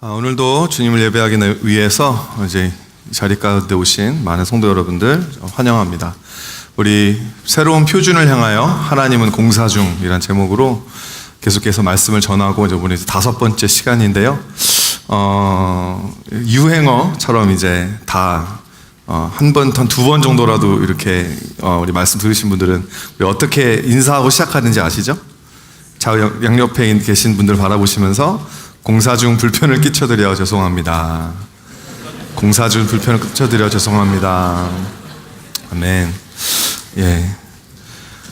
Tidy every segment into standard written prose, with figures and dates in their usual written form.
오늘도 주님을 예배하기 위해서 이제 자리 가운데 오신 많은 성도 여러분들 환영합니다. 우리 새로운 표준을 향하여 하나님은 공사 중이란 제목으로 계속해서 말씀을 전하고 이번에 5번째 시간인데요. 유행어처럼 이제 다 한 번, 한 2번 정도라도 이렇게 우리 말씀 들으신 분들은 우리 어떻게 인사하고 시작하는지 아시죠? 좌우 양옆에 계신 분들 바라보시면서 공사 중 불편을 끼쳐드려 죄송합니다. 공사 중 불편을 끼쳐드려 죄송합니다. 아멘. 예.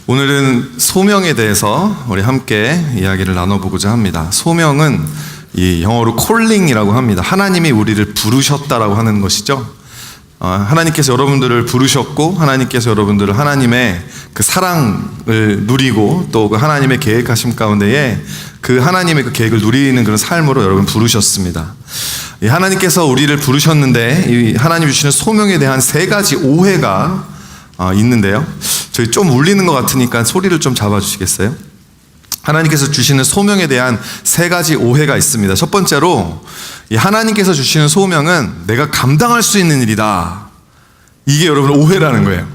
오늘은 소명에 대해서 우리 함께 이야기를 나눠보고자 합니다. 소명은 이 영어로 콜링이라고 합니다. 하나님이 우리를 부르셨다라고 하는 것이죠. 하나님께서 여러분들을 부르셨고 하나님께서 여러분들을 하나님의 그 사랑을 누리고 또 그 하나님의 계획하심 가운데에 그 하나님의 그 계획을 누리는 그런 삶으로 여러분 부르셨습니다. 하나님께서 우리를 부르셨는데 이 하나님 주시는 소명에 대한 3가지 오해가 있는데요. 저희 좀 울리는 것 같으니까 소리를 좀 잡아주시겠어요? 하나님께서 주시는 소명에 대한 3가지 오해가 있습니다. 첫 번째로 이 하나님께서 주시는 소명은 내가 감당할 수 있는 일이다. 이게 여러분 오해라는 거예요.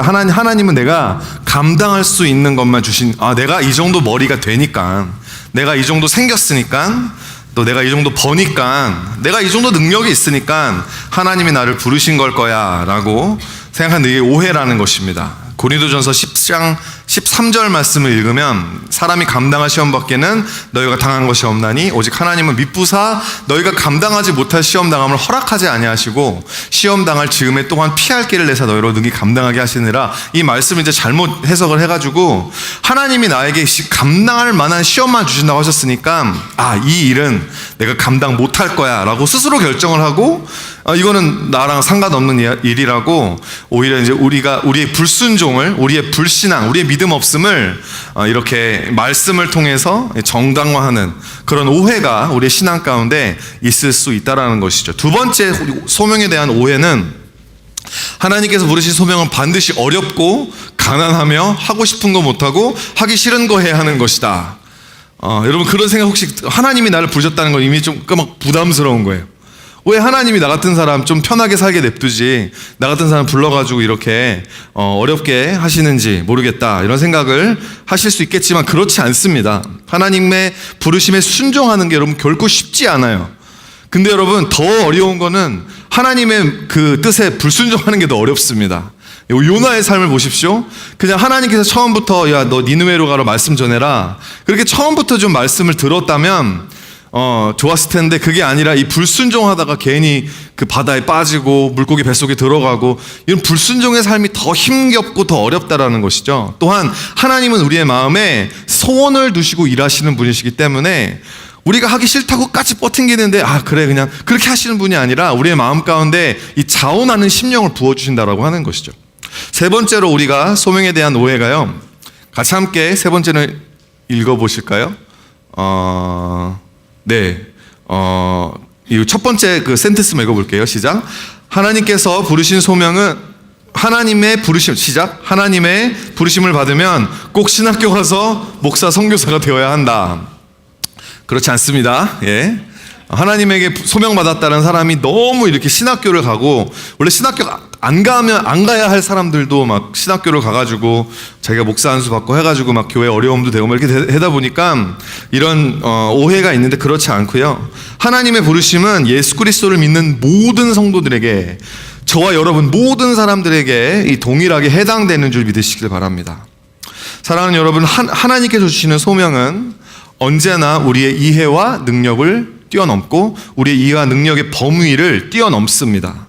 하나님은 내가 감당할 수 있는 것만 주신, 내가 이 정도 머리가 되니까, 내가 이 정도 생겼으니까, 또 내가 이 정도 버니까, 내가 이 정도 능력이 있으니까 하나님이 나를 부르신 걸 거야 라고 생각하는 이게 오해라는 것입니다. 고린도전서 10장 13절 말씀을 읽으면 사람이 감당할 시험 밖에는 너희가 당한 것이 없나니 오직 하나님은 미쁘사 너희가 감당하지 못할 시험 당함을 허락하지 아니하시고 시험 당할 즈음에 또한 피할 길을 내사 너희로 능히 감당하게 하시느라. 이 말씀을 이제 잘못 해석을 해가지고 하나님이 나에게 감당할 만한 시험만 주신다고 하셨으니까 이 일은 내가 감당 못할 거야 라고 스스로 결정을 하고 이거는 나랑 상관없는 일이라고 오히려 이제 우리의 불순종을, 우리의 불신앙, 우리의 믿음 없음을 이렇게 말씀을 통해서 정당화하는 그런 오해가 우리의 신앙 가운데 있을 수 있다라는 것이죠. 2번째 소명에 대한 오해는 하나님께서 부르신 소명은 반드시 어렵고 가난하며 하고 싶은 거 못하고 하기 싫은 거 해야 하는 것이다. 여러분 그런 생각 혹시 하나님이 나를 부르셨다는 거 이미 좀 막 부담스러운 거예요. 왜 하나님이 나 같은 사람 좀 편하게 살게 냅두지 나 같은 사람 불러가지고 이렇게 어렵게 하시는지 모르겠다 이런 생각을 하실 수 있겠지만 그렇지 않습니다. 하나님의 부르심에 순종하는 게 여러분 결코 쉽지 않아요. 근데 여러분 더 어려운 거는 하나님의 그 뜻에 불순종하는 게 더 어렵습니다. 요나의 삶을 보십시오. 그냥 하나님께서 처음부터 야 너 니느웨로 가라 말씀 전해라 그렇게 처음부터 좀 말씀을 들었다면 좋았을 텐데 그게 아니라 이 불순종하다가 괜히 그 바다에 빠지고 물고기 뱃속에 들어가고 이런 불순종의 삶이 더 힘겹고 더 어렵다라는 것이죠. 또한 하나님은 우리의 마음에 소원을 두시고 일하시는 분이시기 때문에 우리가 하기 싫다고까지 버팅기는데 그래 그냥 그렇게 하시는 분이 아니라 우리의 마음 가운데 이 자원하는 심령을 부어주신다라고 하는 것이죠. 3번째로 우리가 소명에 대한 오해가요. 같이 함께 3번째는 읽어보실까요? 이 첫 번째 그 센텐스만 읽어볼게요. 시작. 하나님께서 부르신 소명은 하나님의 부르심. 시작. 하나님의 부르심을 받으면 꼭 신학교 가서 목사 선교사가 되어야 한다. 그렇지 않습니다. 예. 하나님에게 소명받았다는 사람이 너무 이렇게 신학교를 가고 원래 신학교 안 가야 할 사람들도 막 신학교를 가가지고 자기가 목사 안수 받고 해가지고 막 교회 어려움도 되고 막 이렇게 하다 보니까 이런 오해가 있는데 그렇지 않고요. 하나님의 부르심은 예수 그리스도를 믿는 모든 성도들에게 저와 여러분 모든 사람들에게 이 동일하게 해당되는 줄 믿으시길 바랍니다. 사랑하는 여러분 하나님께서 주시는 소명은 언제나 우리의 이해와 능력을 뛰어넘고 우리의 이해와 능력의 범위를 뛰어넘습니다.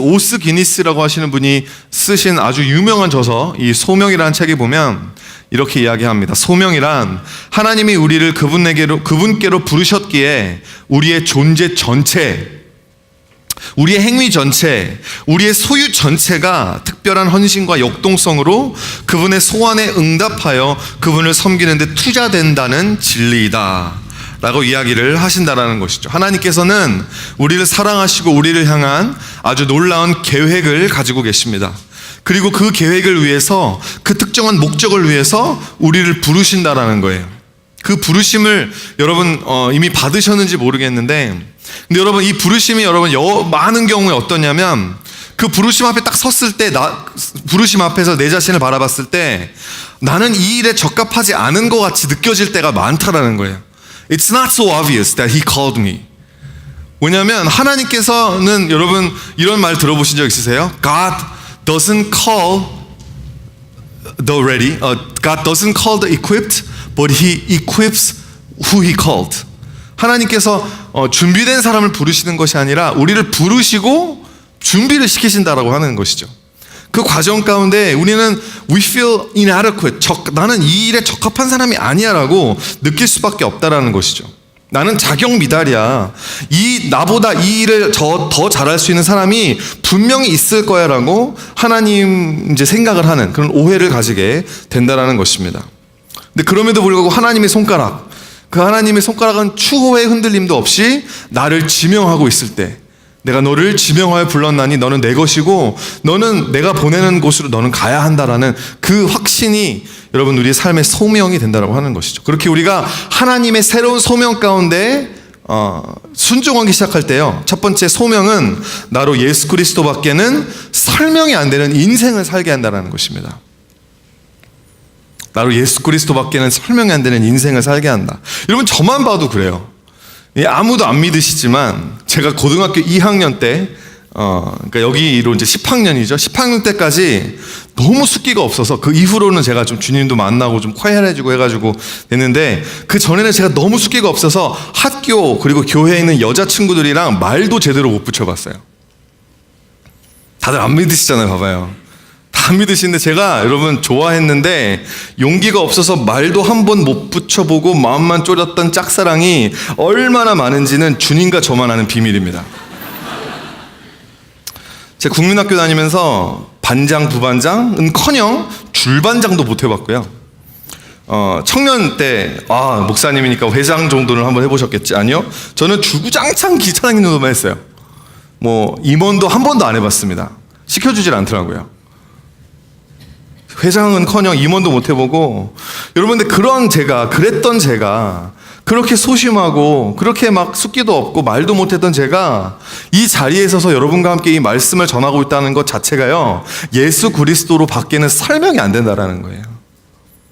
오스 기니스라고 하시는 분이 쓰신 아주 유명한 저서 이 소명이라는 책에 보면 이렇게 이야기합니다. 소명이란 하나님이 우리를 그분께로 부르셨기에 우리의 존재 전체, 우리의 행위 전체, 우리의 소유 전체가 특별한 헌신과 역동성으로 그분의 소원에 응답하여 그분을 섬기는 데 투자된다는 진리이다 라고 이야기를 하신다라는 것이죠. 하나님께서는 우리를 사랑하시고 우리를 향한 아주 놀라운 계획을 가지고 계십니다. 그리고 그 계획을 위해서 그 특정한 목적을 위해서 우리를 부르신다라는 거예요. 그 부르심을 여러분 이미 받으셨는지 모르겠는데, 근데 여러분 이 부르심이 여러분 많은 경우에 어떠냐면, 그 부르심 앞에 딱 섰을 때, 부르심 앞에서 내 자신을 바라봤을 때 나는 이 일에 적합하지 않은 것 같이 느껴질 때가 많다라는 거예요. It's not so obvious that he called me. 왜냐하면 하나님께서는, 여러분 이런 말 들어보신 적 있으세요? God doesn't call the ready, God doesn't call the equipped, but he equips who he called. 하나님께서 준비된 사람을 부르시는 것이 아니라 우리를 부르시고 준비를 시키신다라고 하는 것이죠. 그 과정 가운데 우리는 we feel inadequate, 나는 이 일에 적합한 사람이 아니야 라고 느낄 수밖에 없다라는 것이죠. 나는 자격 미달이야, 나보다 이 일을 더 잘할 수 있는 사람이 분명히 있을 거야 라고 하나님 이제 생각을 하는 그런 오해를 가지게 된다라는 것입니다. 근데 그럼에도 불구하고 하나님의 손가락, 그 하나님의 손가락은 추호의 흔들림도 없이 나를 지명하고 있을 때, 내가 너를 지명하여 불렀나니 너는 내 것이고 너는 내가 보내는 곳으로 너는 가야 한다라는 그 확신이 여러분 우리의 삶의 소명이 된다라고 하는 것이죠. 그렇게 우리가 하나님의 새로운 소명 가운데 순종하기 시작할 때요, 첫 번째 소명은 나로 예수 그리스도밖에는 설명이 안 되는 인생을 살게 한다라는 것입니다. 나로 예수 그리스도밖에는 설명이 안 되는 인생을 살게 한다. 여러분 저만 봐도 그래요. 아무도 안 믿으시지만 제가 고등학교 2학년 때 그러니까 여기로 이제 10학년이죠. 10학년 때까지 너무 숫기가 없어서, 그 이후로는 제가 좀 주님도 만나고 좀 쾌활해지고 해가지고 됐는데, 그 전에는 제가 너무 숫기가 없어서 학교 그리고 교회에 있는 여자친구들이랑 말도 제대로 못 붙여봤어요. 다들 안 믿으시잖아요. 봐봐요. 다 믿으시는데 제가 여러분 좋아했는데 용기가 없어서 말도 한 번 못 붙여보고 마음만 졸였던 짝사랑이 얼마나 많은지는 주님과 저만 아는 비밀입니다. 제가 국민학교 다니면서 반장, 부반장은커녕 줄반장도 못 해봤고요. 청년 때 목사님이니까 회장 정도는 한번 해보셨겠지? 아니요, 저는 주구장창 기차장님 정도만 했어요. 임원도 한 번도 안 해봤습니다. 시켜주질 않더라고요. 회장은커녕 임원도 못 해보고, 여러분들 그랬던 제가 그렇게 소심하고 그렇게 막 숫기도 없고 말도 못했던 제가 이 자리에 서서 여러분과 함께 이 말씀을 전하고 있다는 것 자체가요, 예수 그리스도로 밖에는 설명이 안 된다라는 거예요.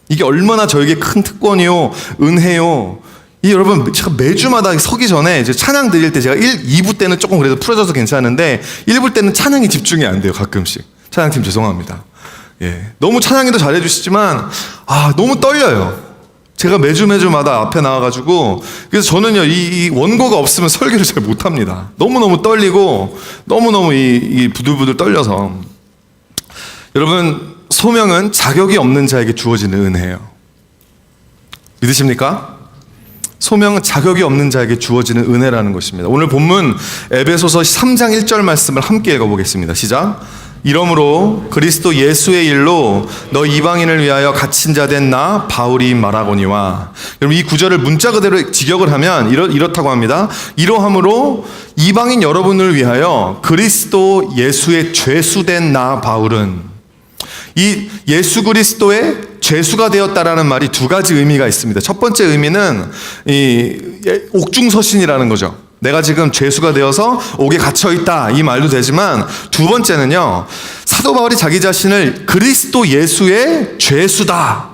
이게 얼마나 저에게 큰 특권이요, 은혜요. 여러분 제가 매주마다 서기 전에 이제 찬양 드릴 때, 제가 2부 때는 조금 그래도 풀어져서 괜찮은데 1부 때는 찬양이 집중이 안 돼요. 가끔씩. 찬양팀 죄송합니다. 너무 찬양이도 잘해주시지만 너무 떨려요. 제가 매주마다 앞에 나와가지고, 그래서 저는요 이 원고가 없으면 설교를 잘 못합니다. 너무너무 떨리고 너무너무 이 부들부들 떨려서. 여러분 소명은 자격이 없는 자에게 주어지는 은혜예요. 믿으십니까? 소명은 자격이 없는 자에게 주어지는 은혜라는 것입니다. 오늘 본문 에베소서 3장 1절 말씀을 함께 읽어보겠습니다. 시작. 이러므로 그리스도 예수의 일로 너 이방인을 위하여 갇힌 자 된 나 바울이 말하거니와. 여러분 이 구절을 문자 그대로 직역을 하면 이렇다고 합니다. 이러함으로 이방인 여러분을 위하여 그리스도 예수의 죄수된 나 바울은, 이 예수 그리스도의 죄수가 되었다라는 말이 두 가지 의미가 있습니다. 첫 번째 의미는 이 옥중서신이라는 거죠. 내가 지금 죄수가 되어서 옥에 갇혀있다, 이 말도 되지만, 두 번째는요, 사도 바울이 자기 자신을 그리스도 예수의 죄수다,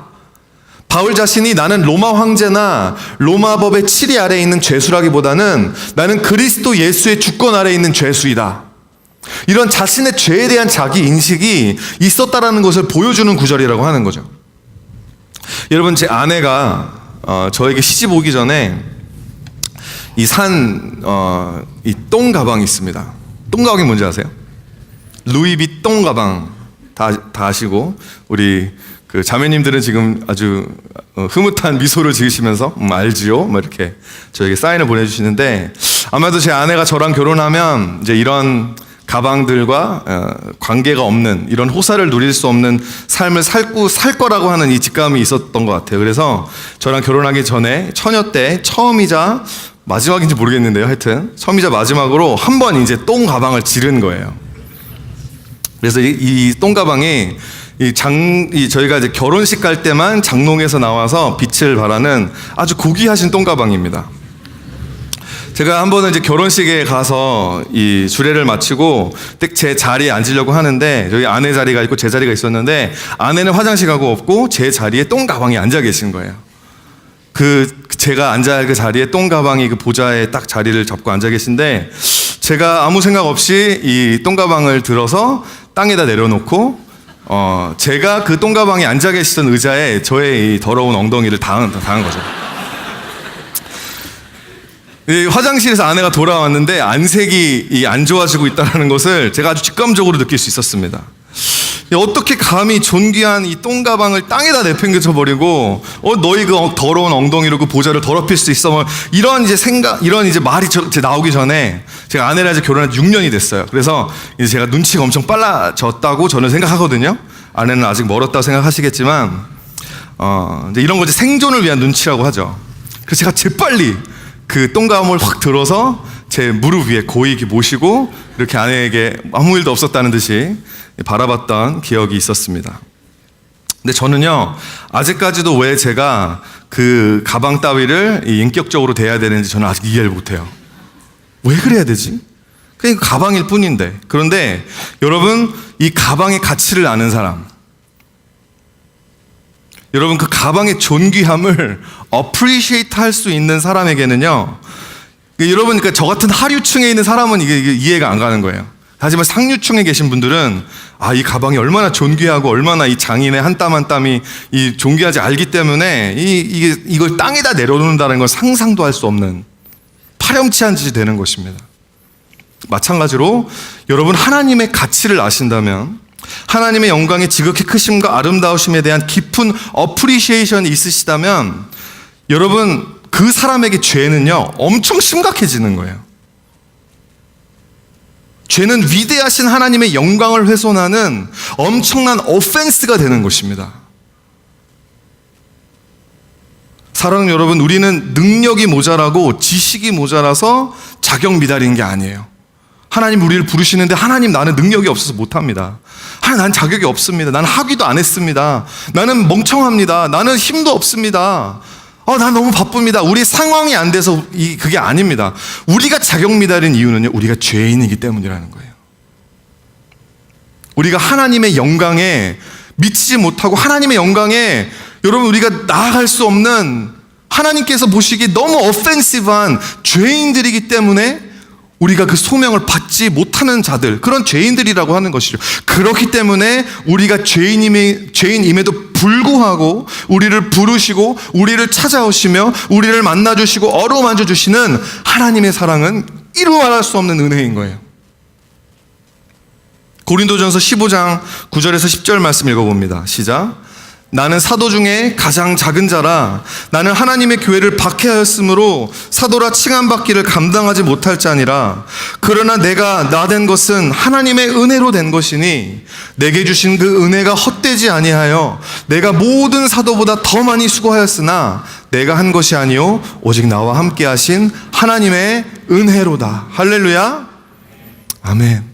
바울 자신이 나는 로마 황제나 로마법의 치리 아래에 있는 죄수라기보다는 나는 그리스도 예수의 주권 아래에 있는 죄수이다, 이런 자신의 죄에 대한 자기 인식이 있었다라는 것을 보여주는 구절이라고 하는 거죠. 여러분 제 아내가 저에게 시집 오기 전에 이 똥 가방이 있습니다. 똥 가방이 뭔지 아세요? 루이비 똥 가방 다 아시고, 우리 그 자매님들은 지금 아주 흐뭇한 미소를 지으시면서 알지요? 이렇게 저에게 사인을 보내주시는데, 아마도 제 아내가 저랑 결혼하면 이제 이런 가방들과 관계가 없는, 이런 호사를 누릴 수 없는 삶을 살 거라고 하는 이 직감이 있었던 것 같아요. 그래서 저랑 결혼하기 전에 처녀 때 처음이자 마지막인지 모르겠는데요, 하여튼 처음이자 마지막으로 한 번 이제 똥 가방을 지른 거예요. 그래서 이 똥 가방이 저희가 이제 결혼식 갈 때만 장롱에서 나와서 빛을 발하는 아주 고귀하신 똥가방입니다. 제가 한 번은 이제 결혼식에 가서 이 주례를 마치고 딱 제 자리에 앉으려고 하는데, 저기 아내 자리가 있고 제 자리가 있었는데, 아내는 화장실 가고 없고 제 자리에 똥가방이 앉아 계신 거예요. 제가 앉아야 할 그 자리에 똥가방이 그 보좌에 딱 자리를 잡고 앉아 계신데, 제가 아무 생각 없이 이 똥가방을 들어서 땅에다 내려놓고, 제가 그 똥가방에 앉아 계시던 의자에 저의 이 더러운 엉덩이를 당한 거죠. 화장실에서 아내가 돌아왔는데 안색이 안 좋아지고 있다는 것을 제가 아주 직감적으로 느낄 수 있었습니다. 어떻게 감히 존귀한 이 똥가방을 땅에다 내팽개쳐 버리고 너희 그 더러운 엉덩이로 그 보좌를 더럽힐 수 있어, 뭐 이런 이제 이런 이제 말이 나오기 전에, 제가 아내랑 이제 결혼한 지 6년이 됐어요. 그래서 이제 제가 눈치가 엄청 빨라졌다고 저는 생각하거든요. 아내는 아직 멀었다고 생각하시겠지만 이제 이런 거 이제 생존을 위한 눈치라고 하죠. 그래서 제가 재빨리 그 똥가방을 확 들어서 제 무릎 위에 고이 이렇게 모시고 이렇게 아내에게 아무 일도 없었다는 듯이 바라봤던 기억이 있었습니다. 근데 저는요, 아직까지도 왜 제가 그 가방 따위를 인격적으로 대해야 되는지 저는 아직 이해를 못해요. 왜 그래야 되지? 그냥 가방일 뿐인데. 그런데 여러분, 이 가방의 가치를 아는 사람, 여러분 그 가방의 존귀함을 appreciate 할 수 있는 사람에게는요, 여러분, 그러니까 저 같은 하류층에 있는 사람은 이게 이해가 안 가는 거예요. 하지만 상류층에 계신 분들은 이 가방이 얼마나 존귀하고 얼마나 이 장인의 한 땀 한 땀이 이 존귀하지 알기 때문에 이걸 땅에다 내려놓는다는 건 상상도 할 수 없는 파렴치한 짓이 되는 것입니다. 마찬가지로 여러분, 하나님의 가치를 아신다면, 하나님의 영광의 지극히 크심과 아름다우심에 대한 깊은 어프리시에이션이 있으시다면, 여러분 그 사람에게 죄는요 엄청 심각해지는 거예요. 죄는 위대하신 하나님의 영광을 훼손하는 엄청난 오펜스가 되는 것입니다. 사랑하는 여러분, 우리는 능력이 모자라고 지식이 모자라서 자격 미달인 게 아니에요. 하나님 우리를 부르시는데, 하나님 나는 능력이 없어서 못합니다. 하나님 난 자격이 없습니다. 나는 학위도 안 했습니다. 나는 멍청합니다. 나는 힘도 없습니다. 난 너무 바쁩니다. 우리 상황이 안 돼서 그게 아닙니다. 우리가 자격 미달인 이유는요, 우리가 죄인이기 때문이라는 거예요. 우리가 하나님의 영광에 미치지 못하고, 하나님의 영광에 여러분 우리가 나아갈 수 없는, 하나님께서 보시기에 너무 오펜시브한 죄인들이기 때문에 우리가 그 소명을 받지 못하는 자들, 그런 죄인들이라고 하는 것이죠. 그렇기 때문에 우리가 죄인임에도 불구하고 우리를 부르시고 우리를 찾아오시며 우리를 만나주시고 어루만져 주시는 하나님의 사랑은 이루 말할 수 없는 은혜인 거예요. 고린도전서 15장 9절에서 10절 말씀 읽어봅니다. 시작. 나는 사도 중에 가장 작은 자라. 나는 하나님의 교회를 박해하였으므로 사도라 칭함받기를 감당하지 못할 자니라. 그러나 내가 나 된 것은 하나님의 은혜로 된 것이니 내게 주신 그 은혜가 헛되지 아니하여 내가 모든 사도보다 더 많이 수고하였으나 내가 한 것이 아니요 오직 나와 함께 하신 하나님의 은혜로다. 할렐루야. 아멘.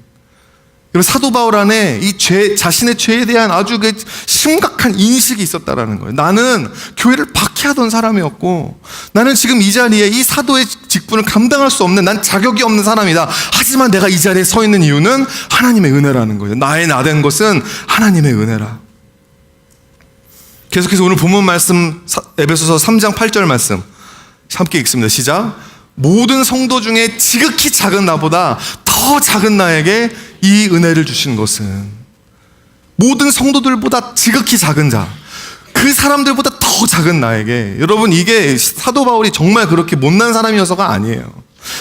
여러분, 사도 바울 안에 이 자신의 죄에 대한 아주 그 심각한 인식이 있었다라는 거예요. 나는 교회를 박해하던 사람이었고, 나는 지금 이 자리에 이 사도의 직분을 감당할 수 없는, 난 자격이 없는 사람이다. 하지만 내가 이 자리에 서 있는 이유는 하나님의 은혜라는 거예요. 나의 나 된 것은 하나님의 은혜라. 계속해서 오늘 본문 말씀, 에베소서 3장 8절 말씀 함께 읽습니다. 시작. 모든 성도 중에 지극히 작은 나보다 더 작은 나에게 이 은혜를 주신 것은, 모든 성도들보다 지극히 작은 자, 그 사람들보다 더 작은 나에게, 여러분 이게 사도 바울이 정말 그렇게 못난 사람이어서가 아니에요.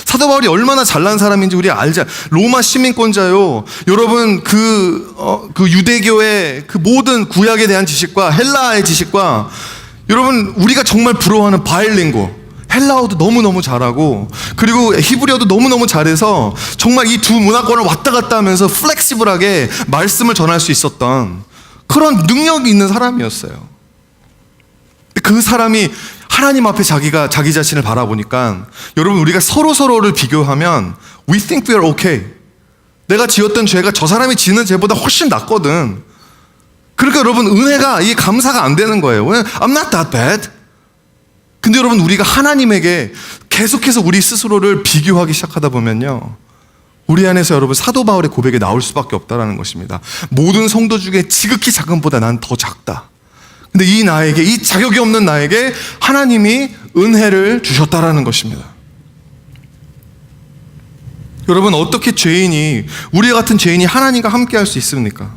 사도 바울이 얼마나 잘난 사람인지 우리 알자. 로마 시민권자요. 여러분 그 유대교의 그 모든 구약에 대한 지식과 헬라의 지식과, 여러분 우리가 정말 부러워하는 바일링고, 헬라어도 너무너무 잘하고, 그리고 히브리어도 너무너무 잘해서 정말 이 두 문화권을 왔다 갔다 하면서 플렉시블하게 말씀을 전할 수 있었던 그런 능력이 있는 사람이었어요. 그 사람이 하나님 앞에 자기 자신을 바라보니까, 여러분 우리가 서로를 비교하면 we think we are okay. 내가 지었던 죄가 저 사람이 지는 죄보다 훨씬 낫거든. 그러니까 여러분, 은혜가, 이게 감사가 안 되는 거예요. 왜? I'm not that bad. 근데 여러분, 우리가 하나님에게 계속해서 우리 스스로를 비교하기 시작하다 보면요, 우리 안에서 여러분 사도 바울의 고백에 나올 수밖에 없다라는 것입니다. 모든 성도 중에 지극히 작은보다 난 더 작다. 근데 이 나에게, 이 자격이 없는 나에게 하나님이 은혜를 주셨다라는 것입니다. 여러분, 어떻게 우리 같은 죄인이 하나님과 함께 할 수 있습니까?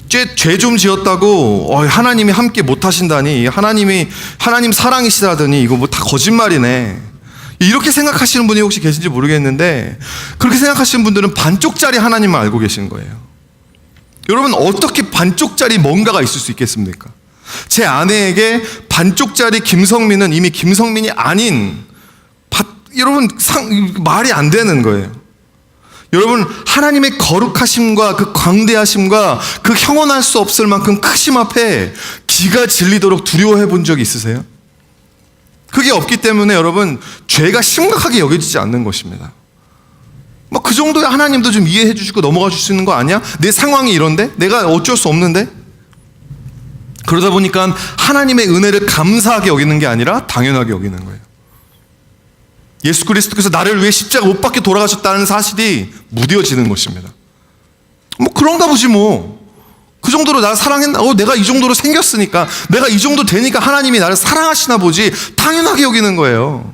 죄 좀 지었다고 하나님이 함께 못 하신다니, 하나님 사랑이시다더니 이거 뭐 다 거짓말이네, 이렇게 생각하시는 분이 혹시 계신지 모르겠는데, 그렇게 생각하시는 분들은 반쪽짜리 하나님을 알고 계신 거예요. 여러분, 어떻게 반쪽짜리 뭔가가 있을 수 있겠습니까? 제 아내에게 반쪽짜리 김성민은 이미 김성민이 아닌, 여러분, 말이 안 되는 거예요. 여러분, 하나님의 거룩하심과 그 광대하심과 그 형언할 수 없을 만큼 크심 앞에 기가 질리도록 두려워해 본 적이 있으세요? 그게 없기 때문에 여러분, 죄가 심각하게 여겨지지 않는 것입니다. 뭐 그 정도에 하나님도 좀 이해해 주시고 넘어가 줄 수 있는 거 아니야? 내 상황이 이런데? 내가 어쩔 수 없는데? 그러다 보니까 하나님의 은혜를 감사하게 여기는 게 아니라 당연하게 여기는 거예요. 예수 그리스도께서 나를 위해 십자가 못 박혀 돌아가셨다는 사실이 무뎌지는 것입니다. 뭐 그런가 보지 뭐. 그 정도로 나를 사랑했나? 내가 이 정도로 생겼으니까, 내가 이 정도 되니까 하나님이 나를 사랑하시나 보지, 당연하게 여기는 거예요.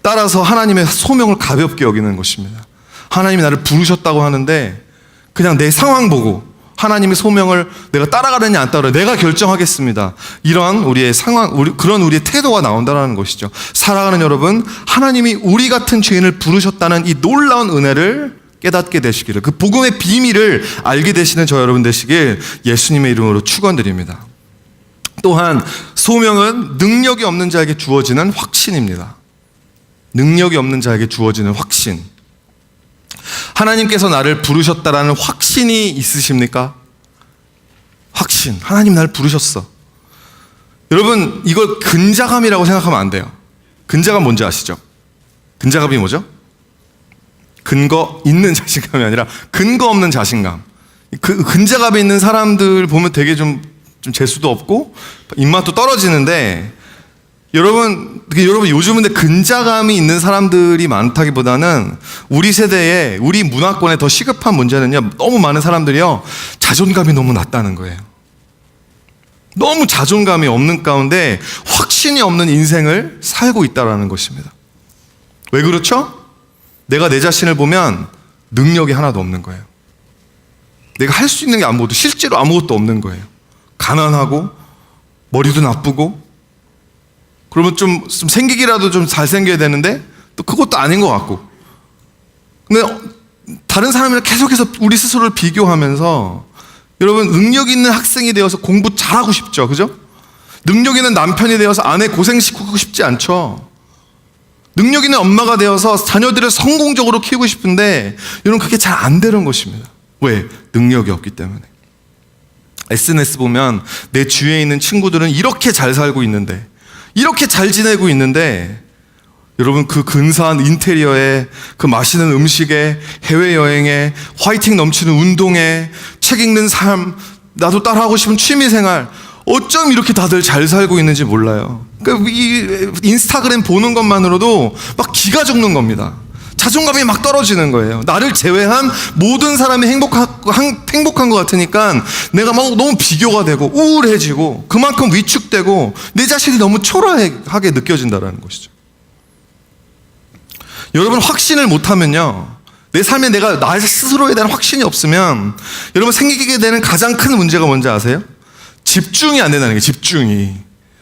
따라서 하나님의 소명을 가볍게 여기는 것입니다. 하나님이 나를 부르셨다고 하는데 그냥 내 상황 보고 하나님의 소명을 내가 따라가느냐 안 따라가느냐 내가 결정하겠습니다, 이러한 우리의 상황, 그런 우리의 태도가 나온다는 것이죠. 살아가는 여러분, 하나님이 우리 같은 죄인을 부르셨다는 이 놀라운 은혜를 깨닫게 되시기를, 그 복음의 비밀을 알게 되시는 저 여러분 되시길 예수님의 이름으로 축원드립니다. 또한 소명은 능력이 없는 자에게 주어지는 확신입니다. 능력이 없는 자에게 주어지는 확신. 하나님께서 나를 부르셨다라는 확신이 있으십니까? 확신. 하나님 나를 부르셨어. 여러분, 이걸 근자감이라고 생각하면 안 돼요. 근자감 뭔지 아시죠? 근자감이 뭐죠? 근거 있는 자신감이 아니라 근거 없는 자신감. 그 근자감이 있는 사람들 보면 되게 좀 재수도 없고 입맛도 떨어지는데, 여러분 요즘은 근데 근자감이 있는 사람들이 많다기보다는 우리 세대에, 우리 문화권에 더 시급한 문제는요, 너무 많은 사람들이요, 자존감이 너무 낮다는 거예요. 너무 자존감이 없는 가운데 확신이 없는 인생을 살고 있다는 것입니다. 왜 그렇죠? 내가 내 자신을 보면 능력이 하나도 없는 거예요. 내가 할 수 있는 게 아무것도, 실제로 아무것도 없는 거예요. 가난하고 머리도 나쁘고, 그러면 좀 생기기라도 좀 잘생겨야 되는데 또 그것도 아닌 것 같고. 근데 다른 사람이랑 계속해서 우리 스스로를 비교하면서, 여러분, 능력 있는 학생이 되어서 공부 잘하고 싶죠, 그죠? 능력 있는 남편이 되어서 아내 고생시키고 싶지 않죠. 능력 있는 엄마가 되어서 자녀들을 성공적으로 키우고 싶은데 여러분, 그게 잘 안 되는 것입니다. 왜? 능력이 없기 때문에. SNS 보면 내 주위에 있는 친구들은 이렇게 잘 살고 있는데, 이렇게 잘 지내고 있는데, 여러분, 그 근사한 인테리어에, 그 맛있는 음식에, 해외여행에, 화이팅 넘치는 운동에, 책 읽는 삶, 나도 따라하고 싶은 취미생활, 어쩜 이렇게 다들 잘 살고 있는지 몰라요. 그러니까 이 인스타그램 보는 것만으로도 막 기가 죽는 겁니다. 자존감이 막 떨어지는 거예요. 나를 제외한 모든 사람이 행복한 것 같으니까 내가 막 너무 비교가 되고 우울해지고 그만큼 위축되고 내 자신이 너무 초라하게 느껴진다는 것이죠. 여러분, 확신을 못하면요, 내 삶에 내가 나 스스로에 대한 확신이 없으면 여러분 생기게 되는 가장 큰 문제가 뭔지 아세요? 집중이 안 된다는 게, 집중이.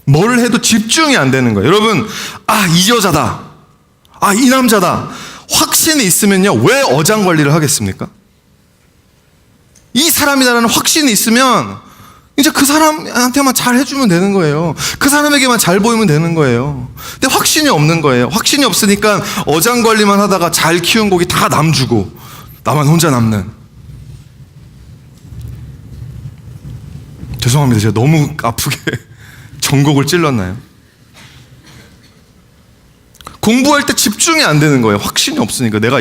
뭘 해도 집중이 안 되는 거예요. 여러분, 이 여자다, 이 남자다, 확신이 있으면요, 왜 어장관리를 하겠습니까? 이 사람이라는 확신이 있으면 이제 그 사람한테만 잘 해주면 되는 거예요. 그 사람에게만 잘 보이면 되는 거예요. 근데 확신이 없는 거예요. 확신이 없으니까 어장관리만 하다가 잘 키운 고기 다 남 주고 나만 혼자 남는. 죄송합니다. 제가 너무 아프게 전곡을 찔렀나요? 공부할 때 집중이 안 되는 거예요. 확신이 없으니까. 내가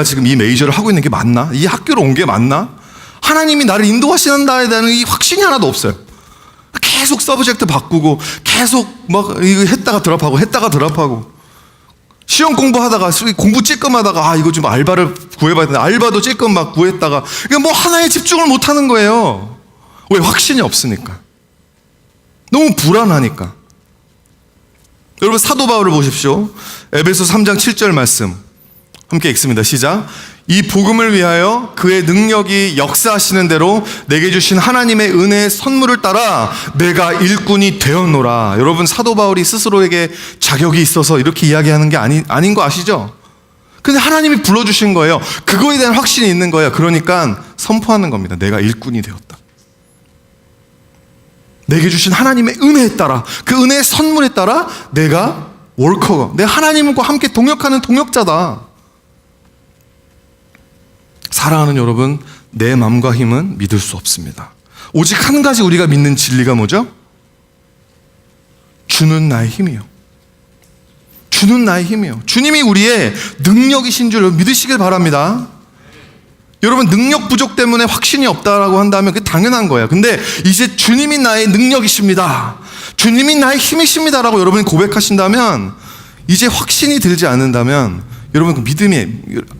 지금 이 메이저를 하고 있는 게 맞나? 이 학교로 온 게 맞나? 하나님이 나를 인도하신다에 대한 이 확신이 하나도 없어요. 계속 서브젝트 바꾸고 계속 막 이거 했다가 드랍하고 시험 공부하다가 공부 찔끔하다가 이거 좀 알바를 구해봐야 되는데 알바도 찔끔 막 구했다가 이게 뭐 하나에 집중을 못하는 거예요. 왜? 확신이 없으니까. 너무 불안하니까. 여러분 사도 바울을 보십시오. 에베소 3장 7절 말씀 함께 읽습니다. 시작. 이 복음을 위하여 그의 능력이 역사하시는 대로 내게 주신 하나님의 은혜의 선물을 따라 내가 일꾼이 되었노라. 여러분 사도 바울이 스스로에게 자격이 있어서 이렇게 이야기하는 게 아닌 거 아시죠? 근데 하나님이 불러주신 거예요. 그거에 대한 확신이 있는 거예요. 그러니까 선포하는 겁니다. 내가 일꾼이 되었다. 내게 주신 하나님의 은혜에 따라, 그 은혜의 선물에 따라 내가 월커가, 내 하나님과 함께 동역하는 동역자다. 사랑하는 여러분, 내 마음과 힘은 믿을 수 없습니다. 오직 한 가지 우리가 믿는 진리가 뭐죠? 주는 나의 힘이요. 주는 나의 힘이요. 주님이 우리의 능력이신 줄 믿으시길 바랍니다. 여러분 능력 부족 때문에 확신이 없다라고 한다면 그게 당연한 거예요. 근데 이제 주님이 나의 능력이십니다, 주님이 나의 힘이십니다라고 여러분이 고백하신다면, 이제 확신이 들지 않는다면 여러분 그 믿음이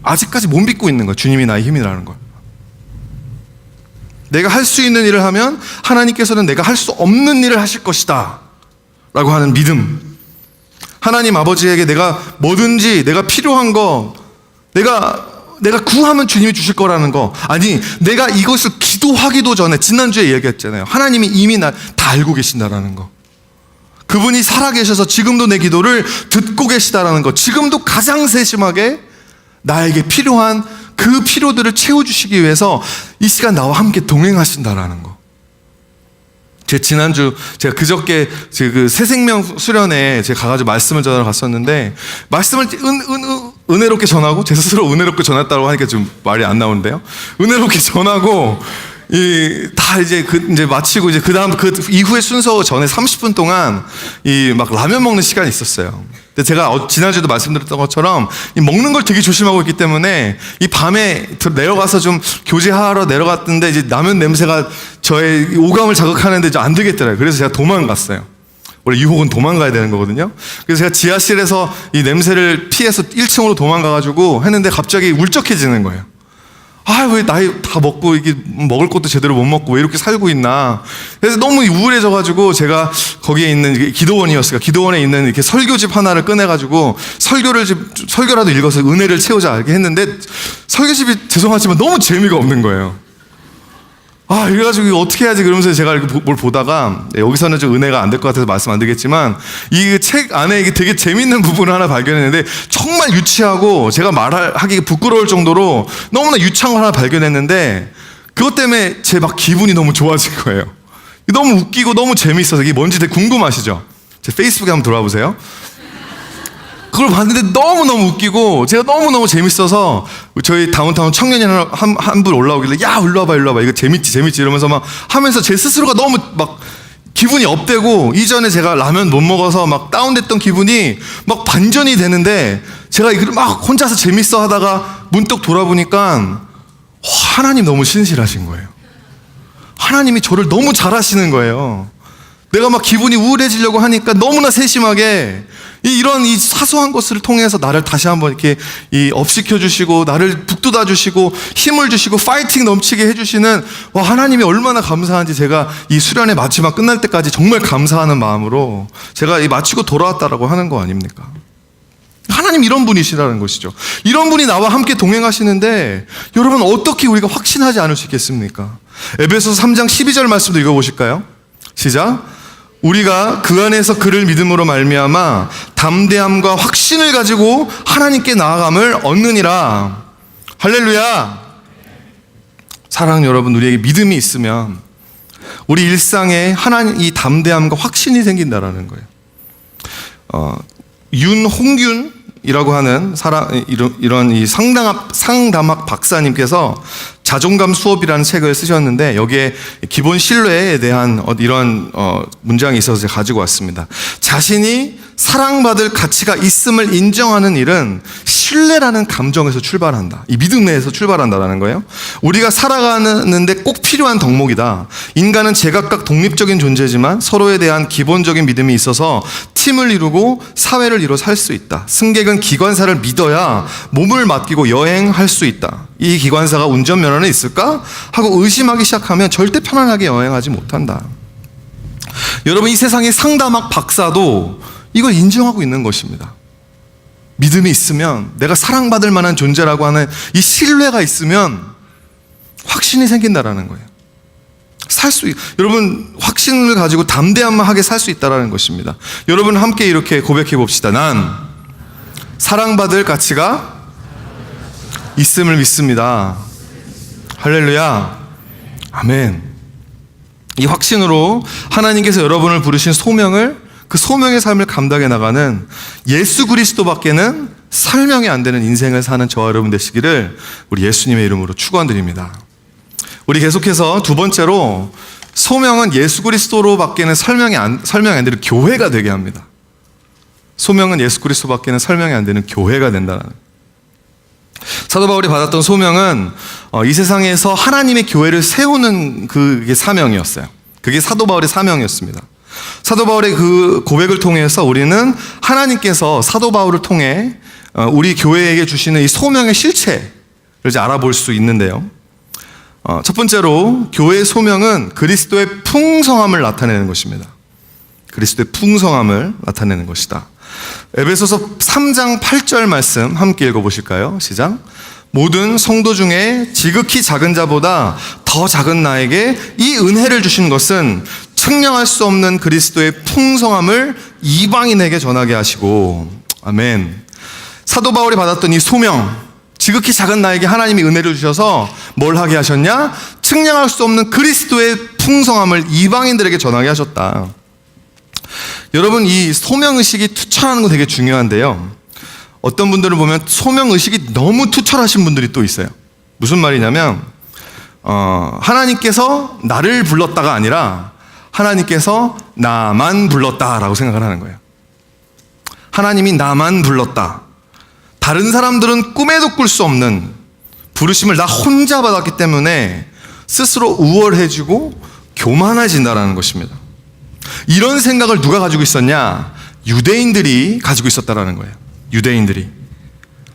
아직까지 못 믿고 있는 거예요. 주님이 나의 힘이라는 걸. 내가 할 수 있는 일을 하면 하나님께서는 내가 할 수 없는 일을 하실 것이다 라고 하는 믿음. 하나님 아버지에게 내가 뭐든지 내가 필요한 거 내가 구하면 주님이 주실 거라는 거. 아니 내가 이것을 기도하기도 전에, 지난주에 얘기했잖아요. 하나님이 이미 날 다 알고 계신다라는 거. 그분이 살아계셔서 지금도 내 기도를 듣고 계시다라는 것, 지금도 가장 세심하게 나에게 필요한 그 필요들을 채워주시기 위해서 이 시간 나와 함께 동행하신다라는 것. 지난주 제가 그저께 그 새생명 수련회 제가 가가지고 말씀을 전하러 갔었는데, 말씀을 은혜롭게 전하고, 제 스스로 은혜롭게 전했다고 하니까 좀 말이 안 나오는데요. 은혜롭게 전하고 다 이제 마치고 이제 그 이후의 순서 전에 30분 동안 막 라면 먹는 시간이 있었어요. 근데 제가 지난주에도 말씀드렸던 것처럼 먹는 걸 되게 조심하고 있기 때문에 이 밤에 내려가서 좀 교제하러 내려갔는데 이제 라면 냄새가 저의 오감을 자극하는데 좀 안 되겠더라고요. 그래서 제가 도망갔어요. 원래 유혹은 도망가야 되는 거거든요. 그래서 제가 지하실에서 이 냄새를 피해서 1층으로 도망가가지고 했는데 갑자기 울적해지는 거예요. 왜 나이 다 먹고 이게 먹을 것도 제대로 못 먹고 왜 이렇게 살고 있나. 그래서 너무 우울해져가지고 제가 거기에 있는 기도원이었으니까 기도원에 있는 이렇게 설교집 하나를 꺼내가지고 설교라도 읽어서 은혜를 채우자 이렇게 했는데, 설교집이 죄송하지만 너무 재미가 없는 거예요. 이래가지고 이거 어떻게 해야지 그러면서 제가 이렇게 뭘 보다가, 여기서는 좀 은혜가 안 될 것 같아서 말씀 안 드리겠지만 이 책 안에 이게 되게 재밌는 부분을 하나 발견했는데, 정말 유치하고 제가 말하기 부끄러울 정도로 너무나 유창한 걸 하나 발견했는데, 그것 때문에 제 막 기분이 너무 좋아진 거예요. 너무 웃기고 너무 재밌어서. 이게 뭔지 되게 궁금하시죠? 제 페이스북에 한번 들어와 보세요. 그걸 봤는데 너무너무 웃기고 제가 너무너무 재밌어서 저희 다운타운 청년이 한 분 올라오길래, 야 일로 와봐 이거 재밌지 이러면서 막 하면서 제 스스로가 너무 막 기분이 업되고, 이전에 제가 라면 못 먹어서 막 다운됐던 기분이 막 반전이 되는데, 제가 이걸 막 혼자서 재밌어 하다가 문득 돌아보니까 하나님 너무 신실하신 거예요. 하나님이 저를 너무 잘하시는 거예요. 내가 막 기분이 우울해지려고 하니까 너무나 세심하게 이런 사소한 것을 통해서 나를 다시 한번 이렇게 업시켜 주시고, 나를 북돋아 주시고, 힘을 주시고, 파이팅 넘치게 해주시는, 하나님이 얼마나 감사한지 제가 이 수련회 마지막 끝날 때까지 정말 감사하는 마음으로 제가 마치고 돌아왔다라고 하는 거 아닙니까? 하나님 이런 분이시라는 것이죠. 이런 분이 나와 함께 동행하시는데 여러분 어떻게 우리가 확신하지 않을 수 있겠습니까? 에베소서 3장 12절 말씀도 읽어보실까요? 시작. 우리가 그 안에서 그를 믿음으로 말미암아 담대함과 확신을 가지고 하나님께 나아감을 얻느니라. 할렐루야. 사랑하는 여러분, 우리에게 믿음이 있으면 우리 일상에 하나님 이 담대함과 확신이 생긴다라는 거예요. 윤홍균이라고 하는 이런 이 상담학 박사님께서 자존감 수업이라는 책을 쓰셨는데, 여기에 기본 신뢰에 대한 이런 문장이 있어서 제가 가지고 왔습니다. 자신이 사랑받을 가치가 있음을 인정하는 일은 신뢰라는 감정에서 출발한다. 이 믿음 내에서 출발한다라는 거예요. 우리가 살아가는데 꼭 필요한 덕목이다. 인간은 제각각 독립적인 존재지만 서로에 대한 기본적인 믿음이 있어서 팀을 이루고 사회를 이루어 살 수 있다. 승객은 기관사를 믿어야 몸을 맡기고 여행할 수 있다. 이 기관사가 운전면허는 있을까? 하고 의심하기 시작하면 절대 편안하게 여행하지 못한다. 여러분, 이 세상의 상담학 박사도 이걸 인정하고 있는 것입니다. 믿음이 있으면, 내가 사랑받을 만한 존재라고 하는 이 신뢰가 있으면 확신이 생긴다라는 거예요. 여러분, 확신을 가지고 담대하게 살 수 있다라는 것입니다. 여러분, 함께 이렇게 고백해 봅시다. 난 사랑받을 가치가 있음을 믿습니다. 할렐루야. 아멘. 이 확신으로 하나님께서 여러분을 부르신 소명을, 그 소명의 삶을 감당해 나가는 예수 그리스도밖에는 설명이 안 되는 인생을 사는 저와 여러분 되시기를 우리 예수님의 이름으로 축원드립니다. 우리 계속해서 두 번째로, 소명은 예수 그리스도로밖에는 설명이 안 되는 교회가 되게 합니다. 소명은 예수 그리스도밖에는 설명이 안 되는 교회가 된다는. 사도 바울이 받았던 소명은 이 세상에서 하나님의 교회를 세우는 그게 사명이었어요. 그게 사도 바울의 사명이었습니다. 사도 바울의 그 고백을 통해서 우리는 하나님께서 사도 바울을 통해 우리 교회에게 주시는 이 소명의 실체를 이제 알아볼 수 있는데요. 첫 번째로, 교회의 소명은 그리스도의 풍성함을 나타내는 것입니다. 그리스도의 풍성함을 나타내는 것이다. 에베소서 3장 8절 말씀 함께 읽어보실까요? 시작. 모든 성도 중에 지극히 작은 자보다 더 작은 나에게 이 은혜를 주신 것은 측량할 수 없는 그리스도의 풍성함을 이방인에게 전하게 하시고. 아멘. 사도 바울이 받았던 이 소명, 지극히 작은 나에게 하나님이 은혜를 주셔서 뭘 하게 하셨냐? 측량할 수 없는 그리스도의 풍성함을 이방인들에게 전하게 하셨다. 여러분, 이 소명의식이 투철하는 거 되게 중요한데요. 어떤 분들을 보면 소명의식이 너무 투철하신 분들이 또 있어요. 무슨 말이냐면 하나님께서 나를 불렀다가 아니라 하나님께서 나만 불렀다라고 생각을 하는 거예요. 하나님이 나만 불렀다. 다른 사람들은 꿈에도 꿀 수 없는 부르심을 나 혼자 받았기 때문에 스스로 우월해지고 교만해진다라는 것입니다. 이런 생각을 누가 가지고 있었냐? 유대인들이 가지고 있었다라는 거예요. 유대인들이.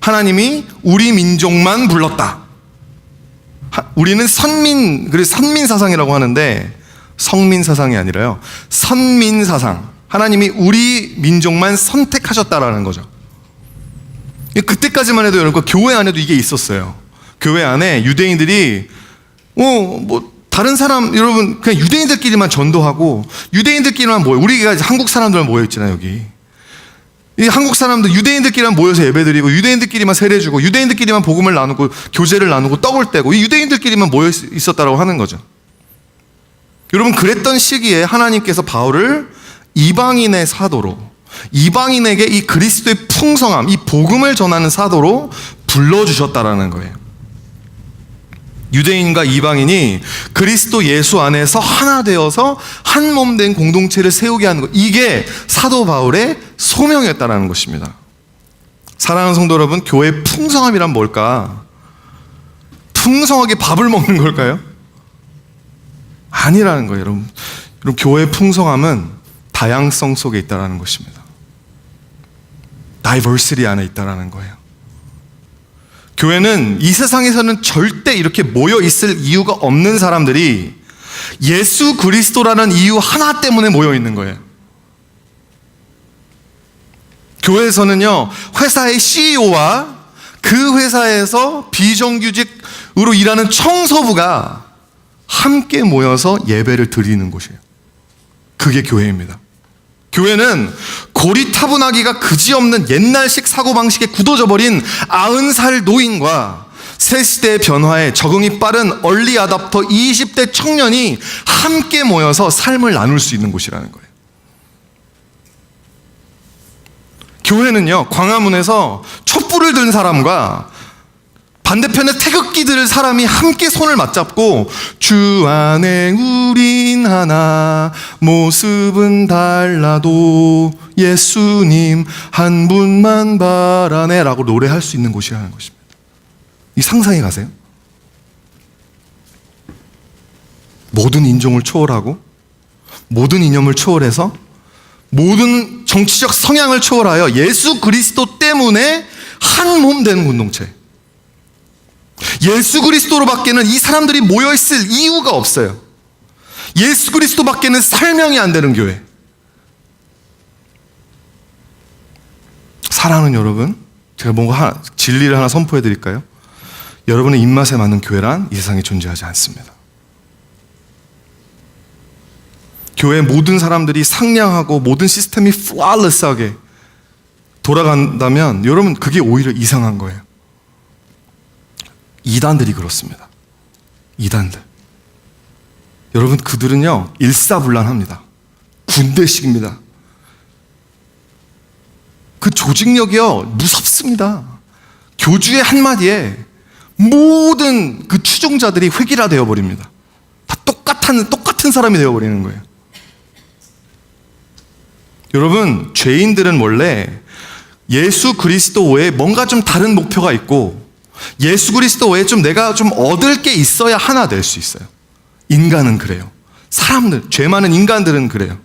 하나님이 우리 민족만 불렀다. 우리는 그래서 선민사상이라고 하는데, 성민사상이 아니라요, 선민사상. 하나님이 우리 민족만 선택하셨다라는 거죠. 그때까지만 해도 여러분, 교회 안에도 이게 있었어요. 교회 안에 유대인들이 다른 사람, 여러분, 그냥 유대인들끼리만 전도하고 유대인들끼리만 모여. 우리가 한국 사람들만 모여 있잖아요, 여기. 이 한국 사람들 유대인들끼리만 모여서 예배드리고 유대인들끼리만 세례주고 유대인들끼리만 복음을 나누고 교제를 나누고 떡을 떼고 이 유대인들끼리만 모여 있었다라고 하는 거죠. 여러분, 그랬던 시기에 하나님께서 바울을 이방인의 사도로, 이방인에게 이 그리스도의 풍성함, 이 복음을 전하는 사도로 불러주셨다라는 거예요. 유대인과 이방인이 그리스도 예수 안에서 하나 되어서 한 몸 된 공동체를 세우게 하는 것, 이게 사도 바울의 소명이었다는 것입니다. 사랑하는 성도 여러분, 교회의 풍성함이란 뭘까? 풍성하게 밥을 먹는 걸까요? 아니라는 거예요. 여러분, 교회의 풍성함은 다양성 속에 있다는 것입니다. 다이버시티 안에 있다는 거예요. 교회는 이 세상에서는 절대 이렇게 모여 있을 이유가 없는 사람들이 예수 그리스도라는 이유 하나 때문에 모여 있는 거예요. 교회에서는요, 회사의 CEO와 그 회사에서 비정규직으로 일하는 청소부가 함께 모여서 예배를 드리는 곳이에요. 그게 교회입니다. 교회는 고리타분하기가 그지없는 옛날식 사고방식에 굳어져 버린 90살 노인과 새시대의 변화에 적응이 빠른 얼리 아답터 20대 청년이 함께 모여서 삶을 나눌 수 있는 곳이라는 거예요. 교회는요, 광화문에서 촛불을 든 사람과 반대편에 태극기 들 사람이 함께 손을 맞잡고 주 안에 우린 하나 모습은 달라도 예수님 한 분만 바라네 라고 노래할 수 있는 곳이라는 것입니다. 이 상상해 가세요. 모든 인종을 초월하고 모든 이념을 초월해서 모든 정치적 성향을 초월하여 예수 그리스도 때문에 한 몸 되는 공동체. 예수 그리스도로 밖에는 이 사람들이 모여있을 이유가 없어요. 예수 그리스도 밖에는 설명이 안 되는 교회. 사랑하는 여러분, 제가 뭔가 진리를 하나 선포해 드릴까요? 여러분의 입맛에 맞는 교회란 이 세상에 존재하지 않습니다. 교회 모든 사람들이 상냥하고 모든 시스템이 flawless하게 돌아간다면 여러분 그게 오히려 이상한 거예요. 이단들이 그렇습니다. 이단들. 여러분 그들은요 일사불란합니다. 군대식입니다. 그 조직력이요 무섭습니다. 교주의 한마디에 모든 그 추종자들이 획일화되어 버립니다. 다 똑같은 사람이 되어버리는 거예요. 여러분 죄인들은 원래 예수 그리스도 외에 뭔가 좀 다른 목표가 있고 예수 그리스도 외에 좀 내가 좀 얻을 게 있어야 하나 될 수 있어요. 인간은 그래요. 사람들, 죄 많은 인간들은 그래요.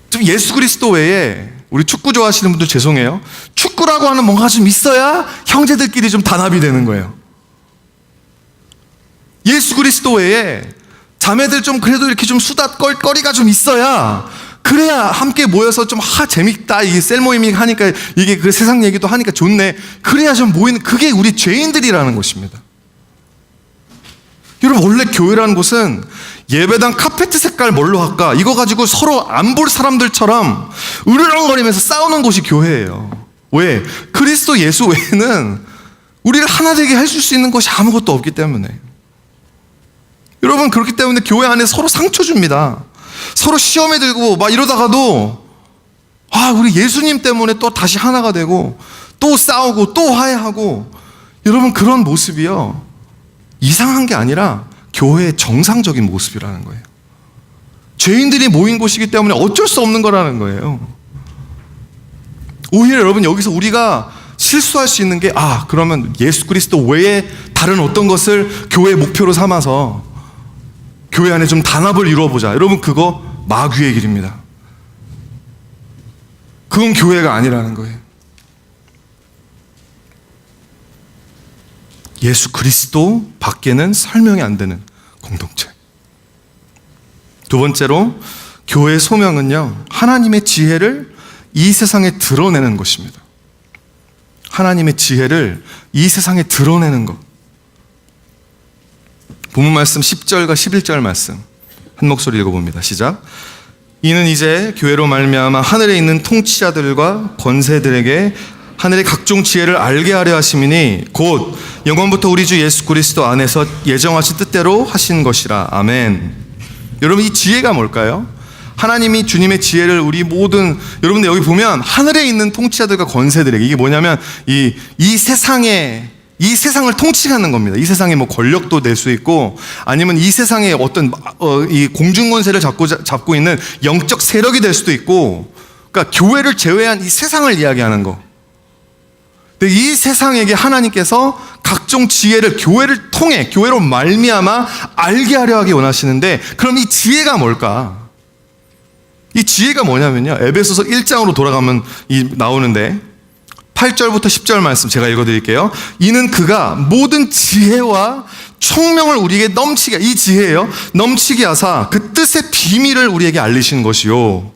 좀 예수 그리스도 외에 우리 축구 좋아하시는 분들 죄송해요. 축구라고 하는 뭔가 좀 있어야 형제들끼리 좀 단합이 되는 거예요. 예수 그리스도 외에 자매들 좀 그래도 이렇게 좀 수다 거리가 좀 있어야 그래야 함께 모여서 좀 재밌다. 이게 셀 모임이 하니까 이게 그 세상 얘기도 하니까 좋네. 그래야 좀 모이는 그게 우리 죄인들이라는 것입니다. 여러분 원래 교회라는 곳은 예배당 카페트 색깔 뭘로 할까? 이거 가지고 서로 안 볼 사람들처럼 으르렁거리면서 싸우는 곳이 교회예요. 왜? 그리스도 예수 외에는 우리를 하나 되게 해줄 수 있는 것이 아무것도 없기 때문에. 여러분 그렇기 때문에 교회 안에 서로 상처 줍니다. 서로 시험에 들고 막 이러다가도 우리 예수님 때문에 또 다시 하나가 되고 또 싸우고 또 화해하고. 여러분 그런 모습이요 이상한 게 아니라 교회의 정상적인 모습이라는 거예요. 죄인들이 모인 곳이기 때문에 어쩔 수 없는 거라는 거예요. 오히려 여러분 여기서 우리가 실수할 수 있는 게 그러면 예수 그리스도 외에 다른 어떤 것을 교회의 목표로 삼아서 교회 안에 좀 단합을 이루어보자. 여러분 그거 마귀의 길입니다. 그건 교회가 아니라는 거예요. 예수 그리스도 밖에는 설명이 안 되는 공동체. 두 번째로 교회의 소명은요 하나님의 지혜를 이 세상에 드러내는 것입니다. 하나님의 지혜를 이 세상에 드러내는 것. 본문 말씀 10절과 11절 말씀 한 목소리 읽어봅니다. 시작. 이는 이제 교회로 말미암아 하늘에 있는 통치자들과 권세들에게 하늘의 각종 지혜를 알게 하려 하심이니 곧 영원부터 우리 주 예수 그리스도 안에서 예정하신 뜻대로 하신 것이라. 아멘. 여러분 이 지혜가 뭘까요? 하나님이 주님의 지혜를 우리 모든 여러분들 여기 보면 하늘에 있는 통치자들과 권세들에게 이게 뭐냐면 이 세상을 통치하는 겁니다. 이 세상에 뭐 권력도 낼 수 있고 아니면 이 세상에 어떤 이 공중 권세를 잡고 있는 영적 세력이 될 수도 있고, 그러니까 교회를 제외한 이 세상을 이야기하는 거. 근데 이 세상에게 하나님께서 각종 지혜를 교회를 통해 교회로 말미암아 알게 하려 하기 원하시는데, 그럼 이 지혜가 뭘까? 이 지혜가 뭐냐면요, 에베소서 1장으로 돌아가면 나오는데 8절부터 10절 말씀 제가 읽어드릴게요. 이는 그가 모든 지혜와 총명을 우리에게 넘치게, 이 지혜예요, 넘치게 하사 그 뜻의 비밀을 우리에게 알리신 것이요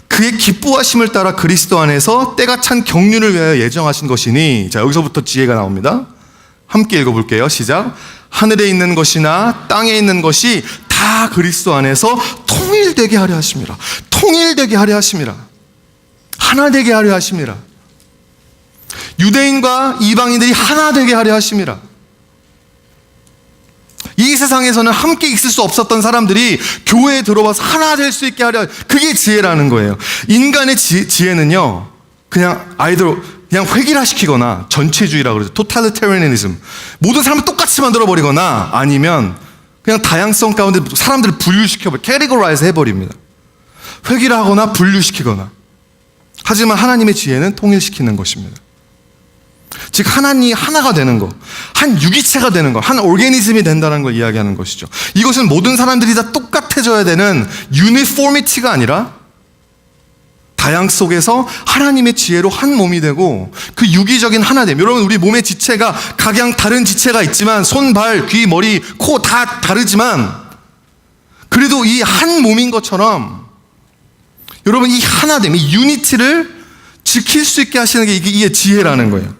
그의 기뻐하심을 따라 그리스도 안에서 때가 찬 경륜을 위하여 예정하신 것이니. 자, 여기서부터 지혜가 나옵니다. 함께 읽어볼게요. 시작. 하늘에 있는 것이나 땅에 있는 것이 다 그리스도 안에서 통일되게 하려 하심이라. 통일되게 하려 하심이라. 하나 되게 하려 하심이라. 유대인과 이방인들이 하나 되게 하려 하심이라. 이 세상에서는 함께 있을 수 없었던 사람들이 교회에 들어와서 하나 될 수 있게 하려, 그게 지혜라는 거예요. 인간의 지혜는요, 그냥 그냥 획일화시키거나 전체주의라고 그러죠. 토탈리테리아니즘. 모든 사람을 똑같이 만들어버리거나 아니면 그냥 다양성 가운데 사람들을 분류시켜버려, 캐리고라이즈 해버립니다. 획일하거나 분류시키거나, 하지만 하나님의 지혜는 통일시키는 것입니다. 즉 하나님이 하나가 되는 것, 한 유기체가 되는 것, 한 오르게니즘이 된다는 걸 이야기하는 것이죠. 이것은 모든 사람들이 다 똑같아져야 되는 유니포미티가 아니라 다양 속에서 하나님의 지혜로 한 몸이 되고 그 유기적인 하나됨. 여러분, 우리 몸의 지체가 각양 다른 지체가 있지만 손, 발, 귀, 머리, 코 다 다르지만 그래도 이 한 몸인 것처럼 여러분, 이 하나됨, 이 유니티를 지킬 수 있게 하시는 게 이게 지혜라는 거예요.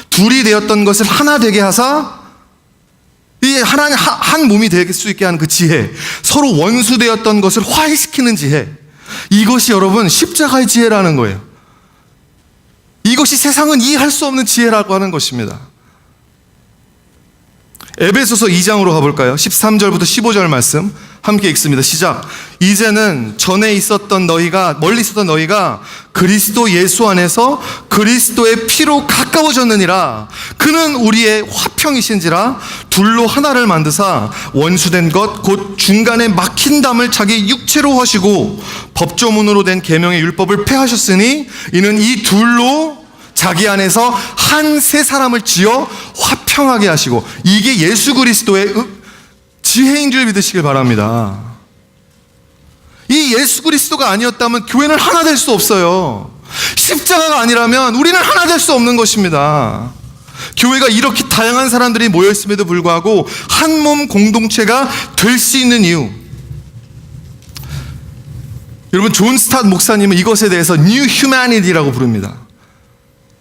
둘이 되었던 것을 하나 되게 하사 이 하나님 한 몸이 될 수 있게 하는 그 지혜, 서로 원수되었던 것을 화해시키는 지혜, 이것이 여러분 십자가의 지혜라는 거예요. 이것이 세상은 이해할 수 없는 지혜라고 하는 것입니다. 에베소서 2장으로 가볼까요? 13절부터 15절 말씀 함께 읽습니다. 시작. 이제는 전에 있었던 너희가, 멀리 있었던 너희가 그리스도 예수 안에서 그리스도의 피로 가까워졌느니라. 그는 우리의 화평이신지라 둘로 하나를 만드사 원수된 것 곧 중간에 막힌 담을 자기 육체로 하시고 법조문으로 된 계명의 율법을 폐하셨으니 이는 이 둘로 자기 안에서 한 세 사람을 지어 화평하게 하시고, 이게 예수 그리스도의 지혜인 줄 믿으시길 바랍니다. 이 예수 그리스도가 아니었다면 교회는 하나 될 수 없어요. 십자가가 아니라면 우리는 하나 될 수 없는 것입니다. 교회가 이렇게 다양한 사람들이 모여있음에도 불구하고 한 몸 공동체가 될 수 있는 이유, 여러분 존 스타트 목사님은 이것에 대해서 New Humanity라고 부릅니다.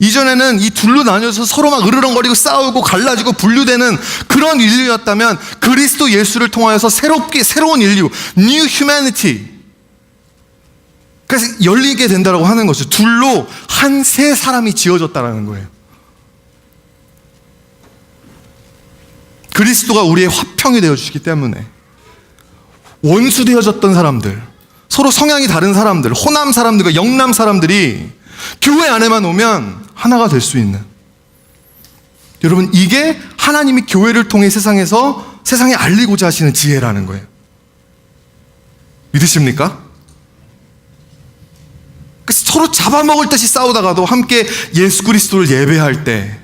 이전에는 이 둘로 나뉘어서 서로 막 으르렁거리고 싸우고 갈라지고 분류되는 그런 인류였다면 그리스도 예수를 통하여서 새로운 인류, New Humanity, 그래서 열리게 된다고 하는 것이죠. 둘로 한 세 사람이 지어졌다는 거예요. 그리스도가 우리의 화평이 되어주시기 때문에 원수 되어졌던 사람들, 서로 성향이 다른 사람들, 호남 사람들과 영남 사람들이 교회 안에만 오면 하나가 될 수 있는, 여러분 이게 하나님이 교회를 통해 세상에 알리고자 하시는 지혜라는 거예요. 믿으십니까? 그래서 서로 잡아먹을 듯이 싸우다가도 함께 예수 그리스도를 예배할 때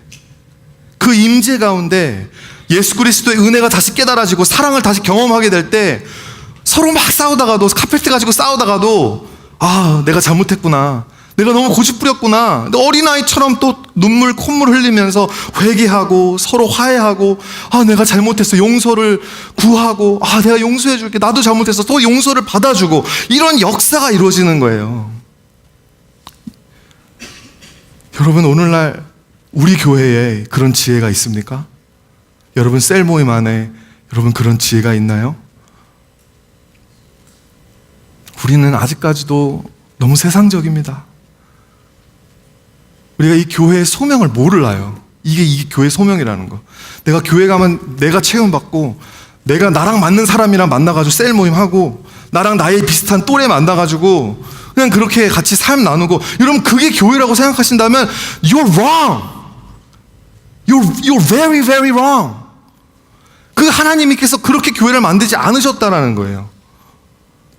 그 임재 가운데 예수 그리스도의 은혜가 다시 깨달아지고 사랑을 다시 경험하게 될 때 서로 막 싸우다가도, 카페트 가지고 싸우다가도 아, 내가 잘못했구나, 내가 너무 고집부렸구나, 어린아이처럼 또 눈물 콧물 흘리면서 회개하고 서로 화해하고, 아 내가 잘못했어, 용서를 구하고, 아 내가 용서해 줄게, 나도 잘못했어, 또 용서를 받아주고, 이런 역사가 이루어지는 거예요. 여러분 오늘날 우리 교회에 그런 지혜가 있습니까? 여러분 셀 모임 안에 여러분 그런 지혜가 있나요? 우리는 아직까지도 너무 세상적입니다. 우리가 이 교회의 소명을 몰라요. 이게 교회의 소명이라는 거. 내가 교회 가면 내가 체험받고, 내가 나랑 맞는 사람이랑 만나가지고 셀 모임하고, 나랑 나이 비슷한 또래 만나가지고 그냥 그렇게 같이 삶 나누고, 여러분 그게 교회라고 생각하신다면 You're wrong. You're very very wrong. 그 하나님께서 그렇게 교회를 만들지 않으셨다라는 거예요.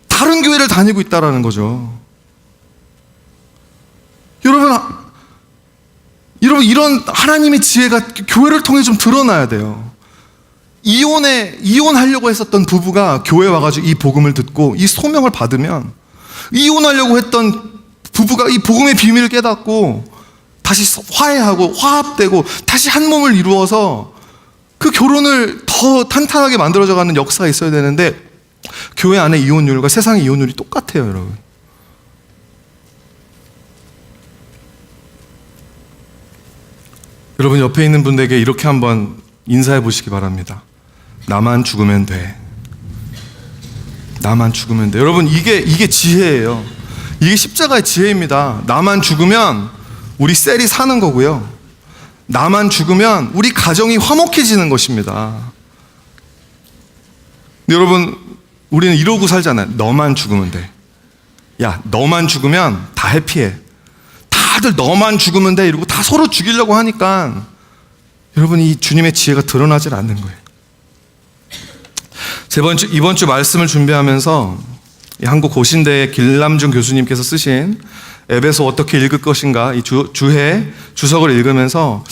다른 교회를 다니고 있다라는 거죠. 여러분 이런 하나님의 지혜가 교회를 통해 좀 드러나야 돼요. 이혼하려고 했었던 부부가 교회 와가지고 이 복음을 듣고 이 소명을 받으면, 이혼하려고 했던 부부가 이 복음의 비밀을 깨닫고 다시 화해하고 화합되고 다시 한 몸을 이루어서 그 결혼을 더 탄탄하게 만들어져가는 역사가 있어야 되는데, 교회 안에 이혼율과 세상의 이혼율이 똑같아요, 여러분. 여러분 옆에 있는 분들에게 이렇게 한번 인사해 보시기 바랍니다. 나만 죽으면 돼. 나만 죽으면 돼. 여러분 이게 지혜예요. 이게 십자가의 지혜입니다. 나만 죽으면 우리 셀이 사는 거고요. 나만 죽으면 우리 가정이 화목해지는 것입니다. 여러분 우리는 이러고 살잖아요. 너만 죽으면 돼. 야, 너만 죽으면 다 해피해. 다들 너만 죽으면 돼 이러고 다 서로 죽이려고 하니까 여러분 이 주님의 지혜가 드러나질 않는 거예요. 이번 주 말씀을 준비하면서 이 한국 고신대 길남준 교수님께서 쓰신 에베소 어떻게 읽을 것인가 이 주해 주석을 읽으면서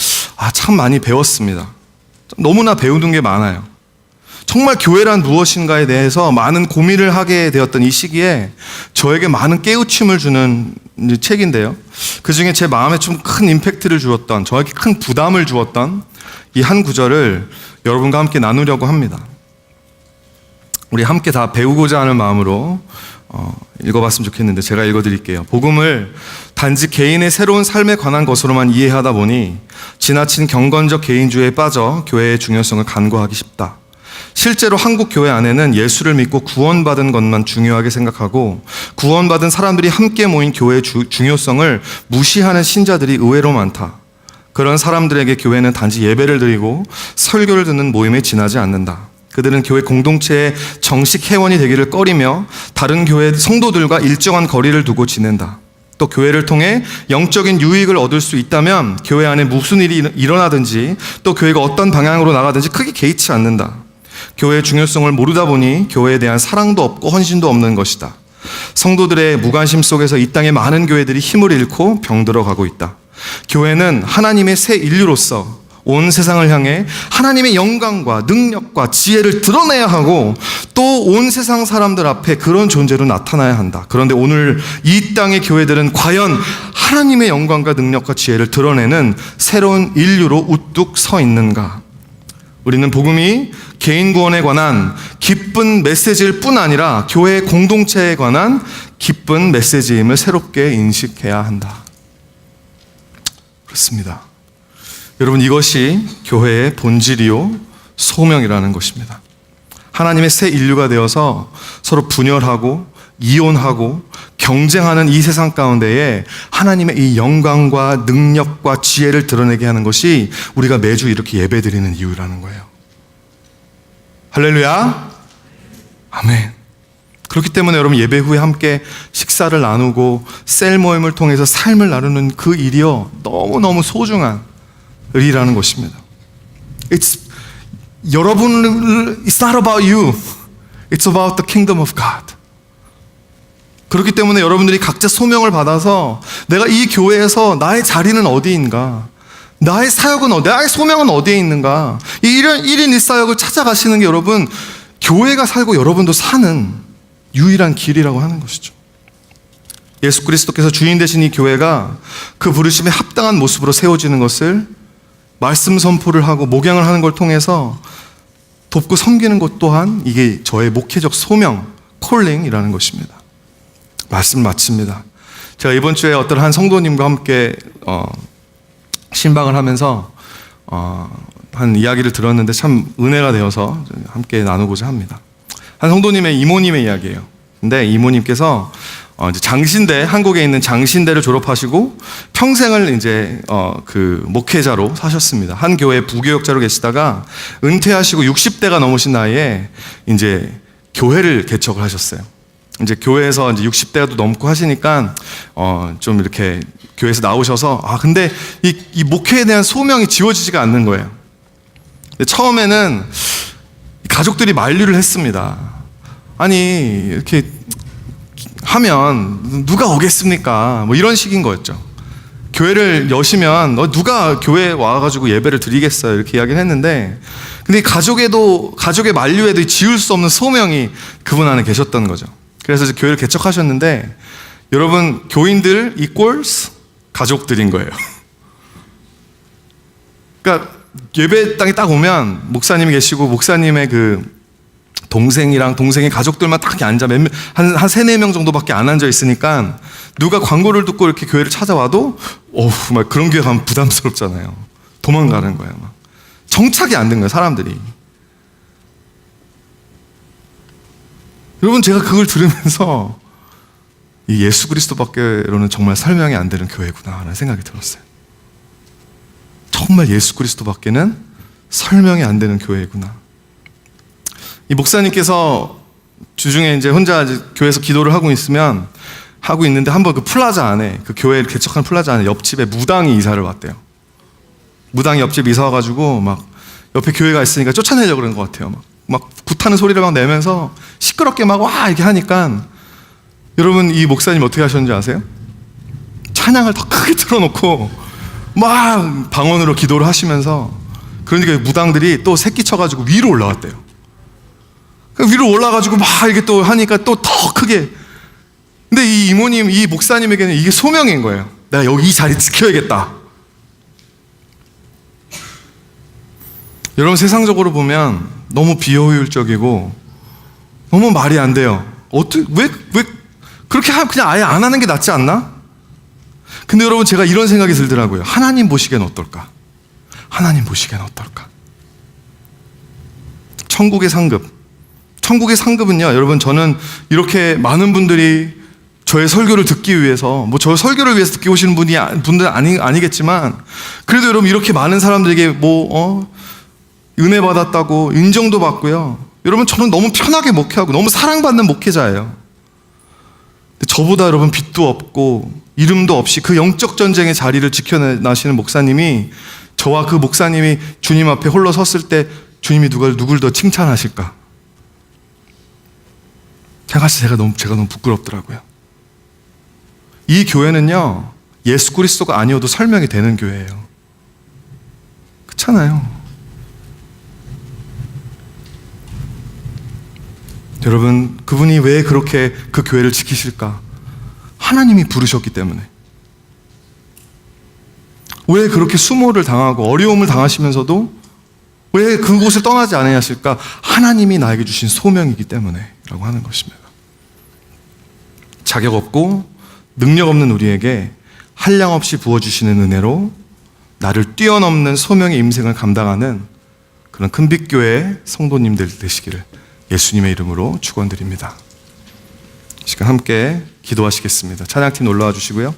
참 많이 배웠습니다. 너무나 배우는 게 많아요. 정말 교회란 무엇인가에 대해서 많은 고민을 하게 되었던 이 시기에 저에게 많은 깨우침을 주는 책인데요. 그 중에 제 마음에 좀 큰 임팩트를 주었던, 저에게 큰 부담을 주었던 이 한 구절을 여러분과 함께 나누려고 합니다. 우리 함께 다 배우고자 하는 마음으로 읽어봤으면 좋겠는데 제가 읽어드릴게요. 복음을 단지 개인의 새로운 삶에 관한 것으로만 이해하다 보니 지나친 경건적 개인주의에 빠져 교회의 중요성을 간과하기 쉽다. 실제로 한국 교회 안에는 예수를 믿고 구원받은 것만 중요하게 생각하고 구원받은 사람들이 함께 모인 교회의 중요성을 무시하는 신자들이 의외로 많다. 그런 사람들에게 교회는 단지 예배를 드리고 설교를 듣는 모임에 지나지 않는다. 그들은 교회 공동체의 정식 회원이 되기를 꺼리며 다른 교회 성도들과 일정한 거리를 두고 지낸다. 또 교회를 통해 영적인 유익을 얻을 수 있다면 교회 안에 무슨 일이 일어나든지 또 교회가 어떤 방향으로 나가든지 크게 개의치 않는다. 교회의 중요성을 모르다 보니 교회에 대한 사랑도 없고 헌신도 없는 것이다. 성도들의 무관심 속에서 이 땅의 많은 교회들이 힘을 잃고 병들어 가고 있다. 교회는 하나님의 새 인류로서 온 세상을 향해 하나님의 영광과 능력과 지혜를 드러내야 하고 또 온 세상 사람들 앞에 그런 존재로 나타나야 한다. 그런데 오늘 이 땅의 교회들은 과연 하나님의 영광과 능력과 지혜를 드러내는 새로운 인류로 우뚝 서 있는가? 우리는 복음이 개인 구원에 관한 기쁜 메시지일 뿐 아니라 교회 공동체에 관한 기쁜 메시지임을 새롭게 인식해야 한다. 그렇습니다. 여러분, 이것이 교회의 본질이요 소명이라는 것입니다. 하나님의 새 인류가 되어서 서로 분열하고 이혼하고 경쟁하는 이 세상 가운데에 하나님의 이 영광과 능력과 지혜를 드러내게 하는 것이 우리가 매주 이렇게 예배드리는 이유라는 거예요. 할렐루야. 아멘. 그렇기 때문에 여러분, 예배 후에 함께 식사를 나누고 셀 모임을 통해서 삶을 나누는 그 일이요 너무너무 소중한 일이라는 것입니다. It's not about you. It's about the kingdom of God. 그렇기 때문에 여러분들이 각자 소명을 받아서 내가 이 교회에서 나의 자리는 어디인가, 나의 사역은 나의 소명은 어디에 있는가, 이 1인 1사역을 찾아가시는 게 여러분 교회가 살고 여러분도 사는 유일한 길이라고 하는 것이죠. 예수 그리스도께서 주인 되신 이 교회가 그 부르심에 합당한 모습으로 세워지는 것을 말씀 선포를 하고 목양을 하는 걸 통해서 돕고 섬기는 것 또한 이게 저의 목회적 소명, 콜링이라는 것입니다. 말씀 마칩니다. 제가 이번 주에 어떤 한 성도님과 함께 신방을 하면서 한 이야기를 들었는데 참 은혜가 되어서 함께 나누고자 합니다. 한 성도님의 이모님의 이야기예요. 근데 이모님께서 이제 장신대, 한국에 있는 장신대를 졸업하시고 평생을 이제 그 목회자로 사셨습니다. 한 교회 부교역자로 계시다가 은퇴하시고 60대가 넘으신 나이에 이제 교회를 개척을 하셨어요. 이제 교회에서 이제 60대가 넘고 하시니까 좀 이렇게 교회에서 나오셔서 근데 이 목회에 대한 소명이 지워지지가 않는 거예요. 처음에는 가족들이 만류를 했습니다. 아니 이렇게 하면 누가 오겠습니까? 뭐 이런 식인 거였죠. 교회를 여시면 누가 교회에 와가지고 예배를 드리겠어요? 이렇게 이야기를 했는데, 근데 가족의 만류에도 지울 수 없는 소명이 그분 안에 계셨던 거죠. 그래서 이제 교회를 개척하셨는데, 여러분 교인들 equals 가족들인 거예요. 그러니까 예배 땅에 딱 오면 목사님이 계시고 목사님의 그 동생이랑 동생의 가족들만 딱 앉아 한 3-4명 정도밖에 안 앉아 있으니까 누가 광고를 듣고 이렇게 교회를 찾아와도 막 그런 교회 가면 부담스럽잖아요. 도망가는 거예요. 막. 정착이 안 된 거예요, 사람들이. 여러분, 제가 그걸 들으면서 이 예수 그리스도밖에로는 정말 설명이 안 되는 교회구나 라는 생각이 들었어요. 정말 예수 그리스도밖에는 설명이 안 되는 교회구나. 이 목사님께서 주중에 이제 혼자 이제 교회에서 기도를 하고 있는데 한번 그 플라자 안에, 그 교회를 개척한 플라자 안에 옆집에 무당이 이사를 왔대요. 무당이 옆집 이사 와가지고 막 옆에 교회가 있으니까 쫓아내려고 그러는 것 같아요. 막 굿하는 소리를 막 내면서 시끄럽게 막 와 이렇게 하니까 여러분, 이 목사님 어떻게 하셨는지 아세요? 찬양을 더 크게 틀어놓고 막 방언으로 기도를 하시면서, 그러니까 무당들이 또 새끼 쳐가지고 위로 올라왔대요. 위로 올라가지고 막 이게 또 하니까 또 더 크게. 근데 이 이모님, 이 목사님에게는 이게 소명인 거예요. 내가 여기 이 자리 지켜야겠다. 여러분, 세상적으로 보면 너무 비효율적이고 너무 말이 안 돼요. 왜 그렇게 그냥 아예 안 하는 게 낫지 않나? 근데 여러분, 제가 이런 생각이 들더라고요. 하나님 보시기엔 어떨까? 하나님 보시기엔 어떨까? 천국의 상급은요, 여러분, 저는 이렇게 많은 분들이 저의 설교를 듣기 위해서, 뭐 저 설교를 위해서 듣기 오시는 분들은 아니겠지만, 그래도 여러분, 이렇게 많은 사람들에게 은혜 받았다고 인정도 받고요. 여러분, 저는 너무 편하게 목회하고 너무 사랑받는 목회자예요. 근데 저보다 여러분, 빚도 없고 이름도 없이 그 영적 전쟁의 자리를 지켜나시는 목사님이, 저와 그 목사님이 주님 앞에 홀로 섰을 때 주님이 누굴 더 칭찬하실까? 제가 너무 부끄럽더라고요. 이 교회는요, 예수 그리스도가 아니어도 설명이 되는 교회예요. 그렇잖아요. 여러분, 그분이 왜 그렇게 그 교회를 지키실까? 하나님이 부르셨기 때문에. 왜 그렇게 수모를 당하고 어려움을 당하시면서도 왜 그곳을 떠나지 않으셨을까? 하나님이 나에게 주신 소명이기 때문에 라고 하는 것입니다. 자격 없고 능력 없는 우리에게 한량없이 부어주시는 은혜로 나를 뛰어넘는 소명의 임생을 감당하는 그런 큰빛교회 성도님들 되시기를 예수님의 이름으로 축원드립니다. 이 시간 함께 기도하시겠습니다. 찬양팀 올라와 주시고요.